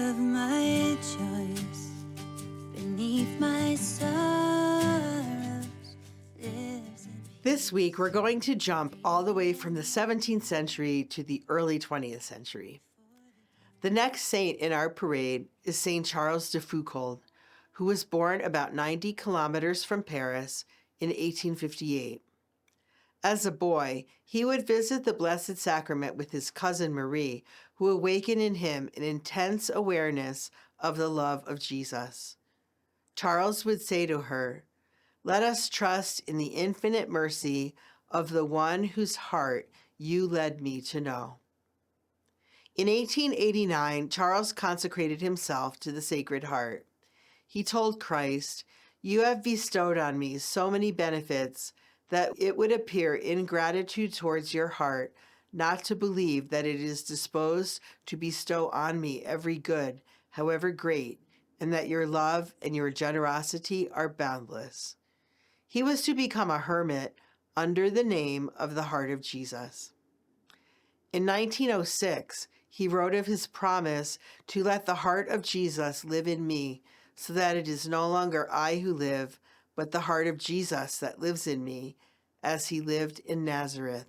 of my choice, beneath my sorrows lives in This week, we're going to jump all the way from the 17th century to the early 20th century. The next saint in our parade is Saint Charles de Foucauld, who was born about 90 kilometers from Paris in 1858. As a boy, he would visit the Blessed Sacrament with his cousin Marie, who awakened in him an intense awareness of the love of Jesus. Charles would say to her, "Let us trust in the infinite mercy of the one whose heart you led me to know." In 1889, Charles consecrated himself to the Sacred Heart. He told Christ, "You have bestowed on me so many benefits that it would appear ingratitude towards your heart not to believe that it is disposed to bestow on me every good, however great, and that your love and your generosity are boundless." He was to become a hermit under the name of the Heart of Jesus. In 1906, he wrote of his promise to let the heart of Jesus live in me, so that it is no longer I who live, but the heart of Jesus that lives in me, as he lived in Nazareth.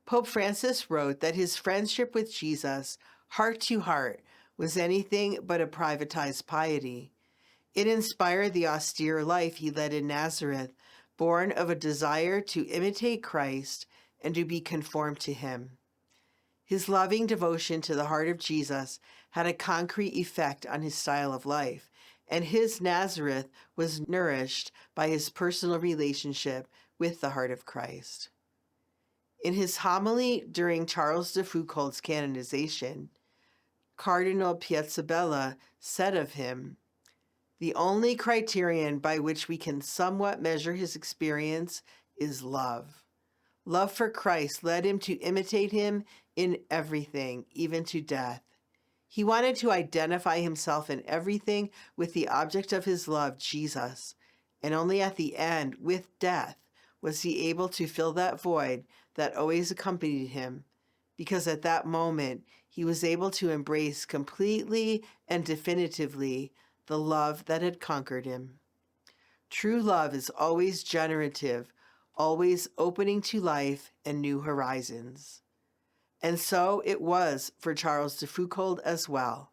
Pope Francis wrote that his friendship with Jesus, heart to heart, was anything but a privatized piety. It inspired the austere life he led in Nazareth, born of a desire to imitate Christ and to be conformed to him. His loving devotion to the heart of Jesus had a concrete effect on his style of life, and his Nazareth was nourished by his personal relationship with the heart of Christ. In his homily during Charles de Foucauld's canonization, Cardinal Piazzabella said of him, "The only criterion by which we can somewhat measure his experience is love. Love for Christ led him to imitate him in everything, even to death. He wanted to identify himself in everything with the object of his love, Jesus, and only at the end, with death, was he able to fill that void that always accompanied him, because at that moment he was able to embrace completely and definitively the love that had conquered him. True love is always generative, always opening to life and new horizons." And so it was for Charles de Foucauld as well.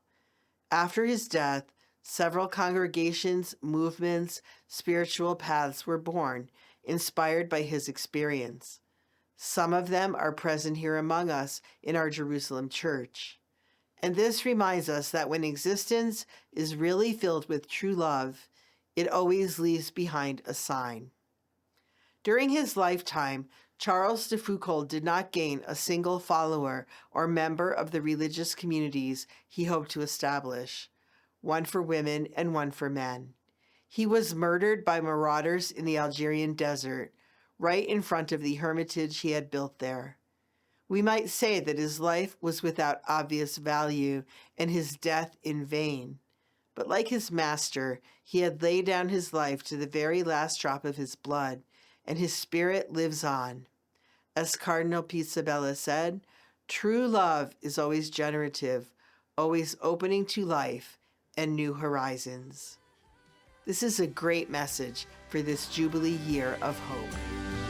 After his death, several congregations, movements, spiritual paths were born, inspired by his experience. Some of them are present here among us in our Jerusalem church. And this reminds us that when existence is really filled with true love, it always leaves behind a sign. During his lifetime, Charles de Foucauld did not gain a single follower or member of the religious communities he hoped to establish, one for women and one for men. He was murdered by marauders in the Algerian desert, right in front of the hermitage he had built there. We might say that his life was without obvious value and his death in vain. But like his master, he had laid down his life to the very last drop of his blood, and his spirit lives on. As Cardinal Piazzabella said, true love is always generative, always opening to life and new horizons. This is a great message for this Jubilee year of hope.